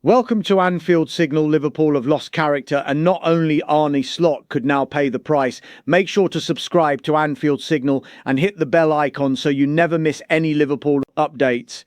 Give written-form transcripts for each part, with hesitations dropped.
Welcome to Anfield Signal. Liverpool have lost character, and not only Arne Slot could now pay the price. Make sure to subscribe to Anfield Signal and hit the bell icon so you never miss any Liverpool updates.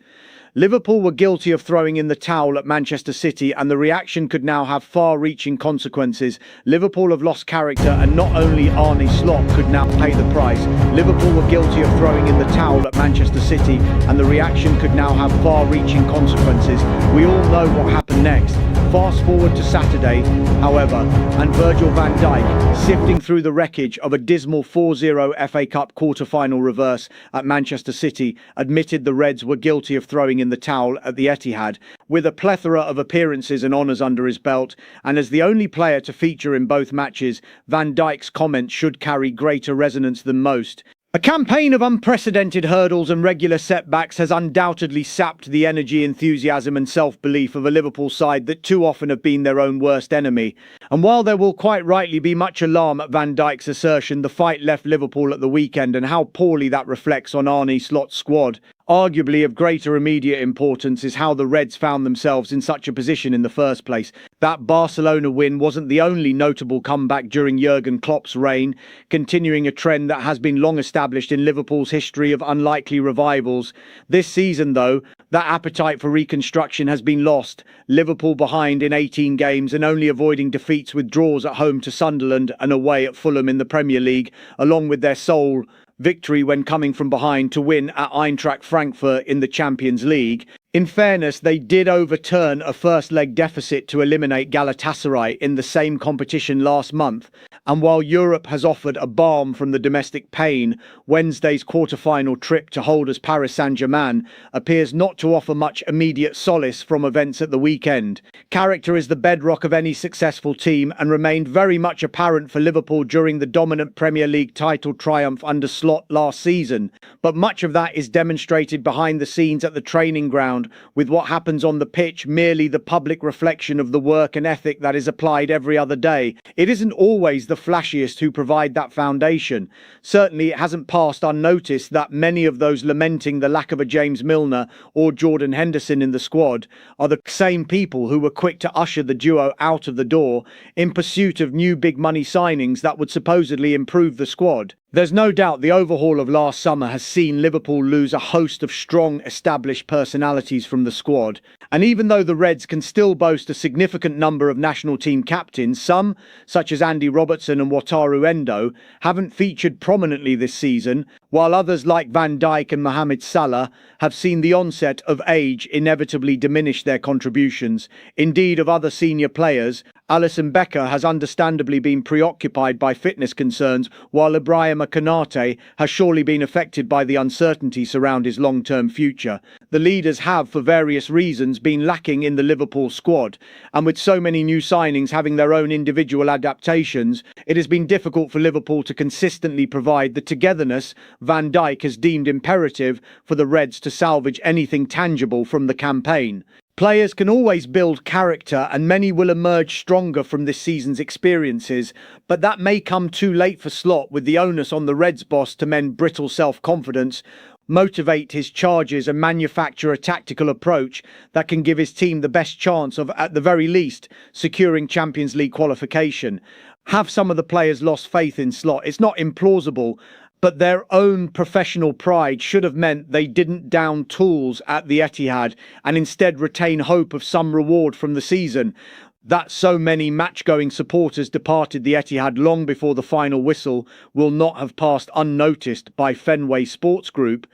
Liverpool were guilty of throwing in the towel at Manchester City, and the reaction could now have far-reaching consequences. Liverpool have lost character, and not only Arne Slot could now pay the price. Liverpool were guilty of throwing in the towel at Manchester City, and the reaction could now have far-reaching consequences. We all know what happened next. Fast forward to Saturday, however, and Virgil van Dijk, sifting through the wreckage of a dismal 4-0 FA Cup quarter-final reverse at Manchester City, admitted the Reds were guilty of throwing in the towel at the Etihad. With a plethora of appearances and honours under his belt, and as the only player to feature in both matches, Van Dijk's comments should carry greater resonance than most. A campaign of unprecedented hurdles and regular setbacks has undoubtedly sapped the energy, enthusiasm and self-belief of a Liverpool side that too often have been their own worst enemy. And while there will quite rightly be much alarm at Van Dijk's assertion the fight left Liverpool at the weekend and how poorly that reflects on Arne Slot's squad, arguably of greater immediate importance is how the Reds found themselves in such a position in the first place. That Barcelona win wasn't the only notable comeback during Jurgen Klopp's reign, continuing a trend that has been long established in Liverpool's history of unlikely revivals. This season, though, that appetite for reconstruction has been lost. Liverpool behind in 18 games and only avoiding defeats with draws at home to Sunderland and away at Fulham in the Premier League, along with their sole victory when coming from behind to win at Eintracht Frankfurt in the Champions League. In fairness, they did overturn a first-leg deficit to eliminate Galatasaray in the same competition last month. And while Europe has offered a balm from the domestic pain, Wednesday's quarter-final trip to holders Paris Saint-Germain appears not to offer much immediate solace from events at the weekend. Character is the bedrock of any successful team and remained very much apparent for Liverpool during the dominant Premier League title triumph under Slot last season. But much of that is demonstrated behind the scenes at the training ground, with what happens on the pitch merely the public reflection of the work and ethic that is applied every other day. It isn't always the flashiest who provide that foundation. Certainly it hasn't passed unnoticed that many of those lamenting the lack of a James Milner or Jordan Henderson in the squad are the same people who were quick to usher the duo out of the door in pursuit of new big money signings that would supposedly improve the squad. There's no doubt the overhaul of last summer has seen Liverpool lose a host of strong, established personalities from the squad. And even though the Reds can still boast a significant number of national team captains, some, such as Andy Robertson and Wataru Endo, haven't featured prominently this season, while others like Van Dijk and Mohamed Salah have seen the onset of age inevitably diminish their contributions. Indeed, of other senior players, Alisson Becker has understandably been preoccupied by fitness concerns, while Ibrahim Konate has surely been affected by the uncertainty surrounding his long-term future. The leaders have, for various reasons, been lacking in the Liverpool squad, and with so many new signings having their own individual adaptations, it has been difficult for Liverpool to consistently provide the togetherness Van Dijk has deemed imperative for the Reds to salvage anything tangible from the campaign. Players can always build character, and many will emerge stronger from this season's experiences, but that may come too late for Slot, with the onus on the Reds boss to mend brittle self-confidence, motivate his charges and manufacture a tactical approach that can give his team the best chance of, at the very least, securing Champions League qualification. Have some of the players lost faith in Slot? It's not implausible, but their own professional pride should have meant they didn't down tools at the Etihad and instead retain hope of some reward from the season. That so many match-going supporters departed the Etihad long before the final whistle will not have passed unnoticed by Fenway Sports Group.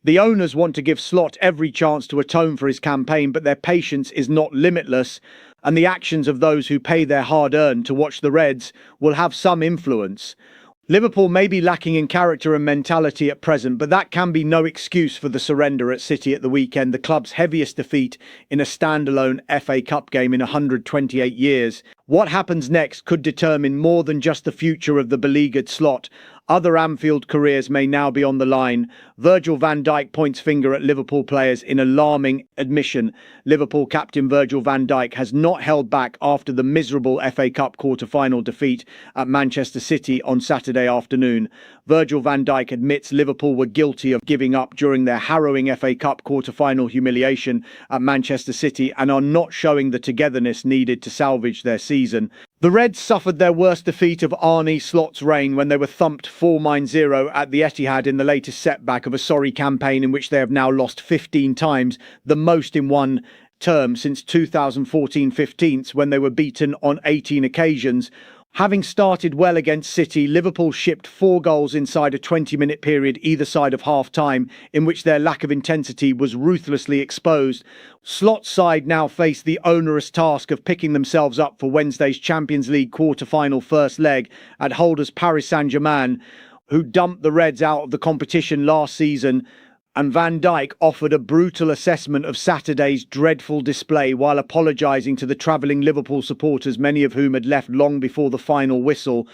The owners want to give Slot every chance to atone for his campaign, but their patience is not limitless, and the actions of those who pay their hard-earned to watch the Reds will have some influence. Liverpool may be lacking in character and mentality at present, but that can be no excuse for the surrender at City at the weekend, the club's heaviest defeat in a standalone FA Cup game in 128 years. What happens next could determine more than just the future of the beleaguered Slot. Other Anfield careers may now be on the line. Virgil van Dijk points finger at Liverpool players in alarming admission. Liverpool captain Virgil van Dijk has not held back after the miserable FA Cup quarter-final defeat at Manchester City on Saturday afternoon. Virgil van Dijk admits Liverpool were guilty of giving up during their harrowing FA Cup quarter-final humiliation at Manchester City and are not showing the togetherness needed to salvage their season. The Reds suffered their worst defeat of Arne Slot's reign when they were thumped 4-0 at the Etihad in the latest setback of a sorry campaign in which they have now lost 15 times, the most in one term since 2014-15 when they were beaten on 18 occasions. Having started well against City, Liverpool shipped 4 goals inside a 20-minute period either side of half-time, in which their lack of intensity was ruthlessly exposed. Slot's side now face the onerous task of picking themselves up for Wednesday's Champions League quarter-final first leg at holders Paris Saint-Germain, who dumped the Reds out of the competition last season. And Van Dijk offered a brutal assessment of Saturday's dreadful display while apologising to the travelling Liverpool supporters, many of whom had left long before the final whistle.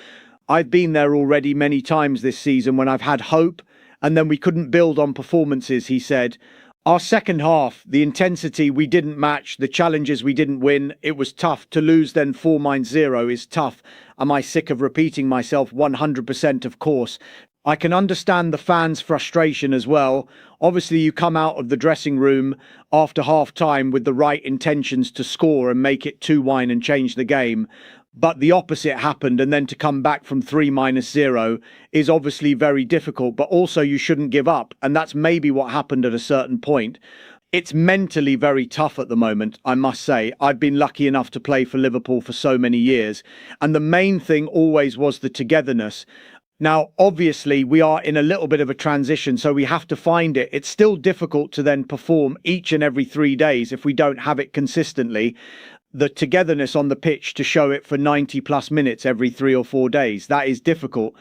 I've been there already many times this season when I've had hope and then we couldn't build on performances, he said. Our second half, the intensity we didn't match, the challenges we didn't win, it was tough. To lose then 4-0 is tough. Am I sick of repeating myself? 100%, of course. I can understand the fans' frustration as well. Obviously, you come out of the dressing room after half-time with the right intentions to score and make it 2-1 and change the game. But the opposite happened, and then to come back from 3-0 is obviously very difficult, but also you shouldn't give up. And that's maybe what happened at a certain point. It's mentally very tough at the moment, I must say. I've been lucky enough to play for Liverpool for so many years. And the main thing always was the togetherness. Now, obviously, we are in a little bit of a transition, so we have to find it. It's still difficult to then perform each and every 3 days if we don't have it consistently. The togetherness on the pitch to show it for 90 plus minutes every 3 or 4 days. That is difficult.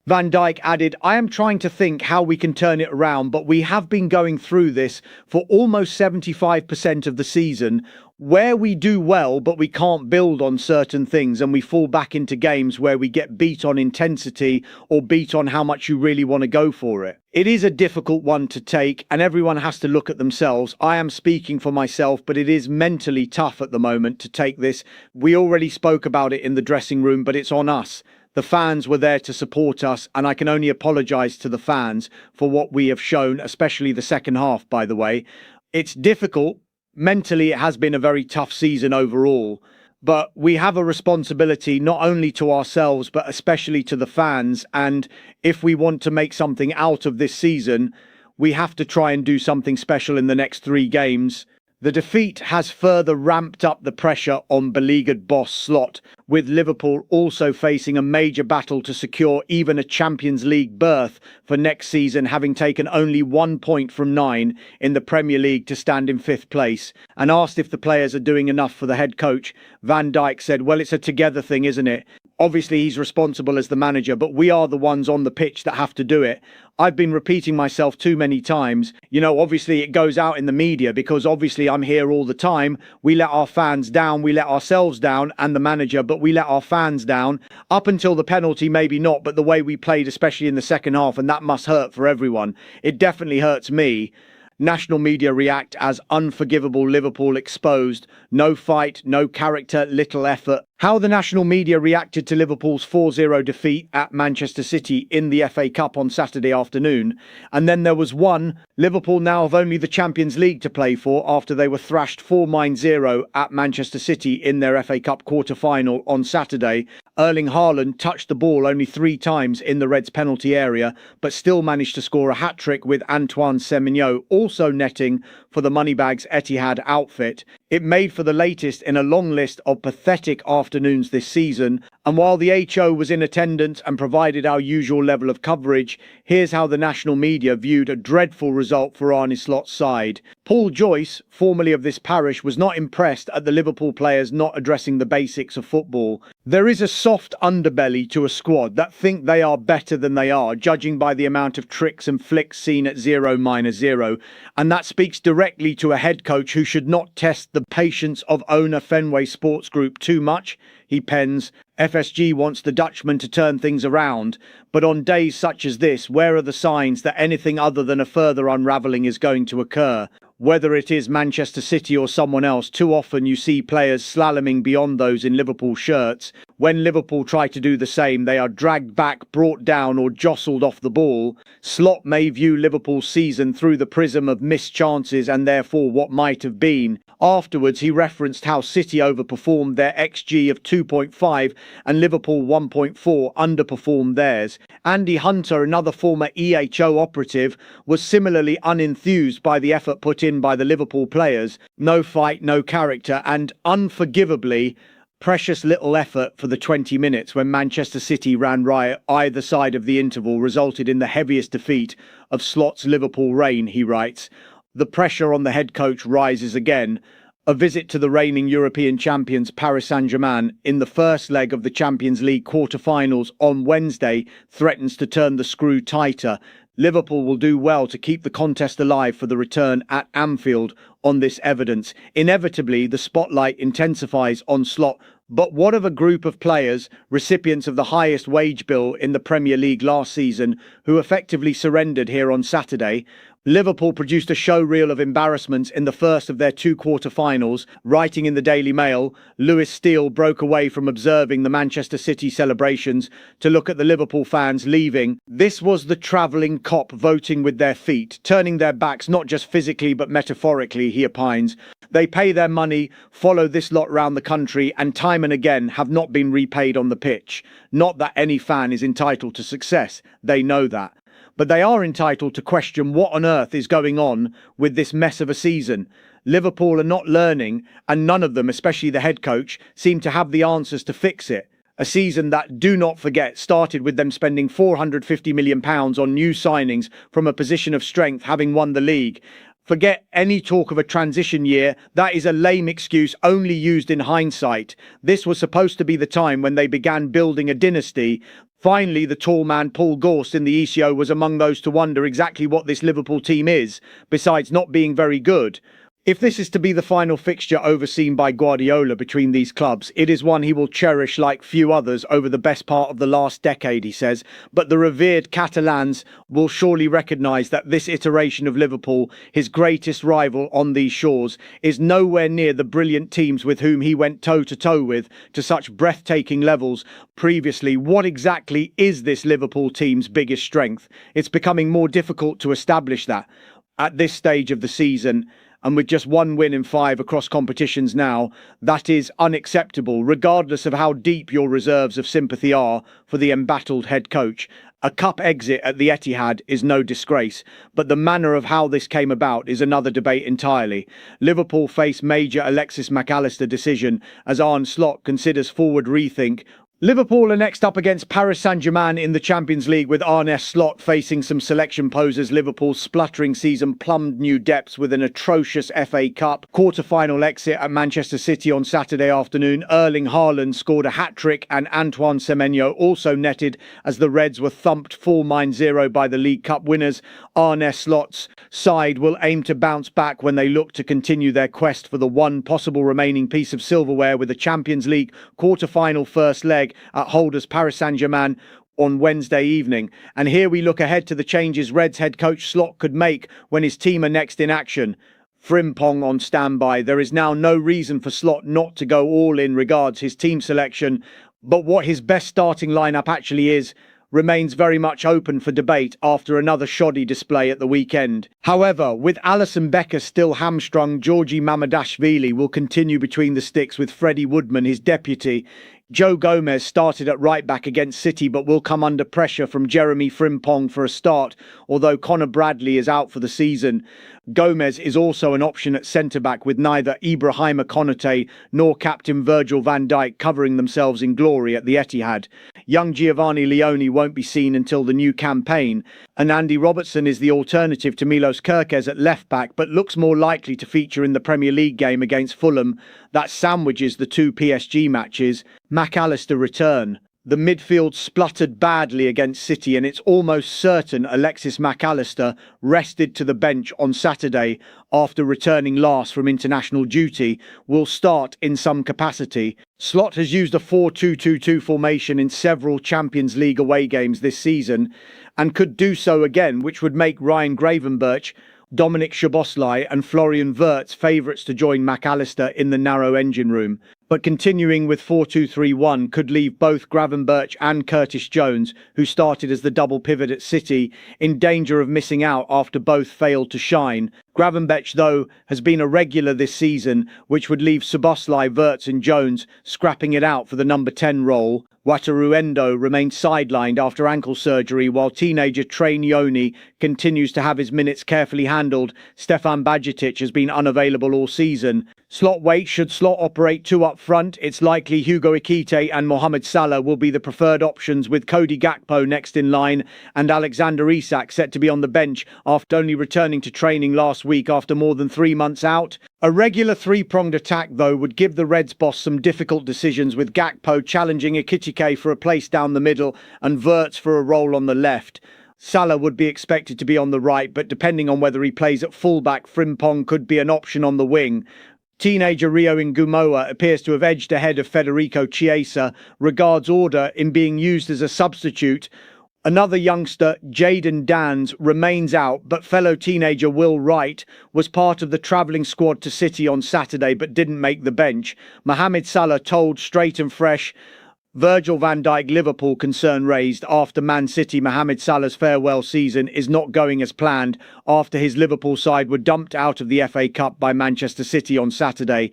Van Dijk added, I am trying to think how we can turn it around, but we have been going through this for almost 75% of the season, where we do well, but we can't build on certain things and we fall back into games where we get beat on intensity or beat on how much you really want to go for it. It is a difficult one to take and everyone has to look at themselves. I am speaking for myself, but it is mentally tough at the moment to take this. We already spoke about it in the dressing room, but it's on us. The fans were there to support us, and I can only apologise to the fans for what we have shown, especially the second half, by the way. It's difficult. Mentally, it has been a very tough season overall. But we have a responsibility not only to ourselves, but especially to the fans. And if we want to make something out of this season, we have to try and do something special in the next 3 games. The defeat has further ramped up the pressure on beleaguered boss Slot, with Liverpool also facing a major battle to secure even a Champions League berth for next season, having taken only 1 point from 9 in the Premier League to stand in 5th place. And asked if the players are doing enough for the head coach, Van Dijk said, well, it's a together thing, isn't it? Obviously, he's responsible as the manager, but we are the ones on the pitch that have to do it. I've been repeating myself too many times. You know, obviously it goes out in the media because obviously I'm here all the time. We let our fans down, we let ourselves down and the manager, but we let our fans down up until the penalty, maybe not, but the way we played, especially in the second half, and that must hurt for everyone. It definitely hurts me. National media react as unforgivable Liverpool exposed. No fight, no character, little effort. How the national media reacted to Liverpool's 4-0 defeat at Manchester City in the FA Cup on Saturday afternoon. And then there was one. Liverpool now have only the Champions League to play for after they were thrashed 4-0 at Manchester City in their FA Cup quarter-final on Saturday. Erling Haaland touched the ball only 3 times in the Reds' penalty area, but still managed to score a hat-trick with Antoine Semenyo also netting for the Moneybags Etihad outfit. It made for the latest in a long list of pathetic afternoons this season, and while the HO was in attendance and provided our usual level of coverage, here's how the national media viewed a dreadful result for Arne Slot's side. Paul Joyce, formerly of this parish, was not impressed at the Liverpool players not addressing the basics of football. There is a soft underbelly to a squad that think they are better than they are, judging by the amount of tricks and flicks seen at 0-0, and that speaks directly to a head coach who should not test the patience of owner Fenway Sports Group too much. He pens, FSG wants the Dutchman to turn things around, but on days such as this, where are the signs that anything other than a further unravelling is going to occur? Whether it is Manchester City or someone else, too often you see players slaloming beyond those in Liverpool shirts. When Liverpool try to do the same, they are dragged back, brought down or jostled off the ball. Slot may view Liverpool's season through the prism of missed chances and therefore what might have been. Afterwards, he referenced how City overperformed their XG of 2.5 and Liverpool 1.4 underperformed theirs. Andy Hunter, another former EHO operative, was similarly unenthused by the effort put in by the Liverpool players. No fight, no character, and unforgivably, precious little effort for the 20 minutes when Manchester City ran riot either side of the interval resulted in the heaviest defeat of Slot's Liverpool reign, he writes. The pressure on the head coach rises again. A visit to the reigning European champions Paris Saint-Germain in the first leg of the Champions League quarter-finals on Wednesday threatens to turn the screw tighter. Liverpool will do well to keep the contest alive for the return at Anfield on this evidence. Inevitably, the spotlight intensifies on Slot. But what of a group of players, recipients of the highest wage bill in the Premier League last season, who effectively surrendered here on Saturday? Liverpool produced a showreel of embarrassments in the first of their two quarter-finals. Writing in the Daily Mail, Lewis Steele broke away from observing the Manchester City celebrations to look at the Liverpool fans leaving. This was the travelling cop voting with their feet, turning their backs not just physically but metaphorically, he opines. They pay their money, follow this lot round the country, and time and again have not been repaid on the pitch. Not that any fan is entitled to success, they know that. But they are entitled to question what on earth is going on with this mess of a season. Liverpool are not learning, and none of them, especially the head coach, seem to have the answers to fix it. A season that, do not forget, started with them spending £450 million on new signings from a position of strength, having won the league. Forget any talk of a transition year. That is a lame excuse only used in hindsight. This was supposed to be the time when they began building a dynasty. Finally, the tall man Paul Gorst in the ECO was among those to wonder exactly what this Liverpool team is, besides not being very good. If this is to be the final fixture overseen by Guardiola between these clubs, it is one he will cherish like few others over the best part of the last decade, he says. But the revered Catalans will surely recognise that this iteration of Liverpool, his greatest rival on these shores, is nowhere near the brilliant teams with whom he went toe-to-toe with to such breathtaking levels previously. What exactly is this Liverpool team's biggest strength? It's becoming more difficult to establish that at this stage of the season. And with just one win in 5 across competitions now, that is unacceptable, regardless of how deep your reserves of sympathy are for the embattled head coach. A cup exit at the Etihad is no disgrace, but the manner of how this came about is another debate entirely. Liverpool face major Alexis Mac Allister decision as Arne Slot considers forward rethink. Liverpool are next up against Paris Saint-Germain in the Champions League, with Arne Slot facing some selection posers. Liverpool's spluttering season plumbed new depths with an atrocious FA Cup quarter-final exit at Manchester City on Saturday afternoon. Erling Haaland scored a hat-trick and Antoine Semenyo also netted as the Reds were thumped 4-0 by the League Cup winners. Arne Slot's side will aim to bounce back when they look to continue their quest for the one possible remaining piece of silverware, with the Champions League quarter-final first leg at holders Paris Saint-Germain on Wednesday evening. And here we look ahead to the changes Reds head coach Slot could make when his team are next in action. Frimpong on standby. There is now no reason for Slot not to go all in regards his team selection, but what his best starting lineup actually is remains very much open for debate after another shoddy display at the weekend. However, with Alisson Becker still hamstrung, Georgi Mamadashvili will continue between the sticks with Freddie Woodman, his deputy. Joe Gomez started at right back against City but will come under pressure from Jeremy Frimpong for a start, although Conor Bradley is out for the season. Gomez is also an option at centre-back, with neither Ibrahima Konate nor captain Virgil van Dijk covering themselves in glory at the Etihad. Young Giovanni Leone won't be seen until the new campaign, and Andy Robertson is the alternative to Milos Kerkez at left-back, but looks more likely to feature in the Premier League game against Fulham that sandwiches the two PSG matches. Mac Allister return. The midfield spluttered badly against City, and it's almost certain Alexis Mac Allister, rested to the bench on Saturday after returning last from international duty, will start in some capacity. Slot has used a 4-2-2-2 formation in several Champions League away games this season and could do so again, which would make Ryan Gravenberch, Dominic Szoboszlai and Florian Wirtz favourites to join Mac Allister in the narrow engine room. But continuing with 4-2-3-1 could leave both Gravenberch and Curtis Jones, who started as the double pivot at City, in danger of missing out after both failed to shine. Gravenberch, though, has been a regular this season, which would leave Szoboszlai, Wirtz and Jones scrapping it out for the number 10 role. Wataru Endo remains sidelined after ankle surgery, while teenager Trey Nyoni continues to have his minutes carefully handled. Stefan Bajcetic has been unavailable all season. Slot waits. Should Slot operate two up front, it's likely Hugo Ekitike and Mohamed Salah will be the preferred options, with Cody Gakpo next in line and Alexander Isak set to be on the bench after only returning to training last week after more than 3 months out. A regular three-pronged attack, though, would give the Reds boss some difficult decisions, with Gakpo challenging Ekitike for a place down the middle and Wirtz for a role on the left. Salah would be expected to be on the right, but depending on whether he plays at fullback, Frimpong could be an option on the wing. Teenager Rio Ngumoa appears to have edged ahead of Federico Chiesa, regards order in being used as a substitute. Another youngster, Jayden Danns, remains out, but fellow teenager Will Wright was part of the travelling squad to City on Saturday but didn't make the bench. Mohamed Salah told Straight and Fresh, Virgil van Dijk Liverpool concern raised after Man City. Mohamed Salah's farewell season is not going as planned after his Liverpool side were dumped out of the FA Cup by Manchester City on Saturday.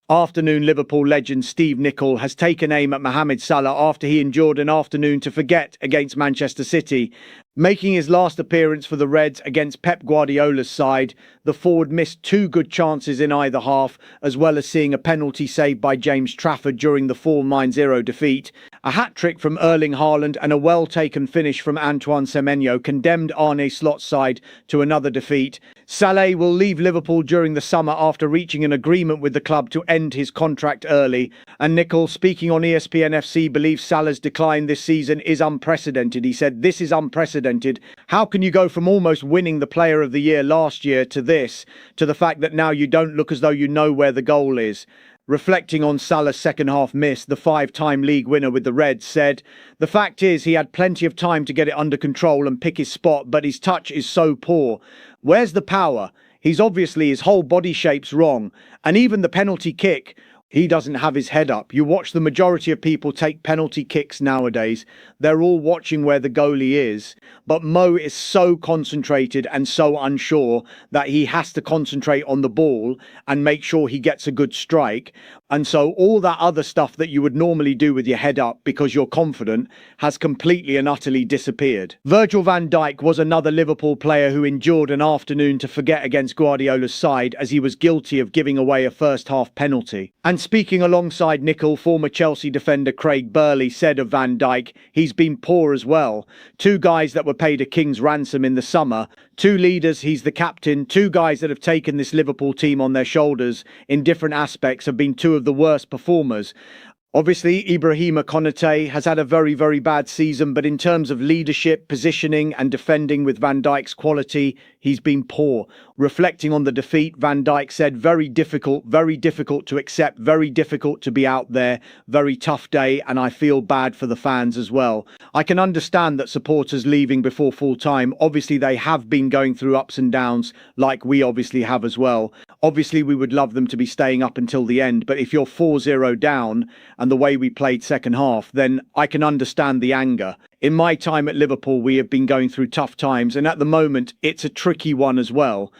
Afternoon Liverpool legend Steve Nicol has taken aim at Mohamed Salah after he endured an afternoon to forget against Manchester City. Making his last appearance for the Reds against Pep Guardiola's side, the forward missed 2 good chances in either half, as well as seeing a penalty saved by James Trafford during the 4-0 defeat. A hat-trick from Erling Haaland and a well-taken finish from Antoine Semenyo condemned Arne Slot's side to another defeat. Salah will leave Liverpool during the summer after reaching an agreement with the club to end his contract early. And Nicol, speaking on ESPN FC, believes Salah's decline this season is unprecedented. He said, "This is unprecedented. How can you go from almost winning the Player of the Year last year to this, to the fact that now you don't look as though you know where the goal is?" Reflecting on Salah's second-half miss, the 5-time league winner with the Reds said, "The fact is he had plenty of time to get it under control and pick his spot, but his touch is so poor. Where's the power? His whole body shape's wrong. And even the penalty kick, he doesn't have his head up. You watch the majority of people take penalty kicks nowadays. They're all watching where the goalie is. But Mo is so concentrated and so unsure that he has to concentrate on the ball and make sure he gets a good strike. And so all that other stuff that you would normally do with your head up because you're confident has completely and utterly disappeared." Virgil van Dijk was another Liverpool player who endured an afternoon to forget against Guardiola's side, as he was guilty of giving away a first-half penalty. And speaking alongside Nicol, former Chelsea defender Craig Burley said of Van Dijk, "He's been poor as well. 2 guys that were paid a king's ransom in the summer. 2 leaders, he's the captain. 2 guys that have taken this Liverpool team on their shoulders in different aspects have been 2 of the worst performers." Obviously, Ibrahima Konate has had a very, very bad season, but in terms of leadership, positioning and defending with Van Dijk's quality, he's been poor. Reflecting on the defeat, Van Dijk said, very difficult to accept, very difficult to be out there, very tough day, and I feel bad for the fans as well. I can understand that supporters leaving before full time, obviously they have been going through ups and downs, like we obviously have as well. Obviously, we would love them to be staying up until the end, but if you're 4-0 down, and the way we played second half, then I can understand the anger. In my time at Liverpool, we have been going through tough times, and at the moment, it's a tricky one as well.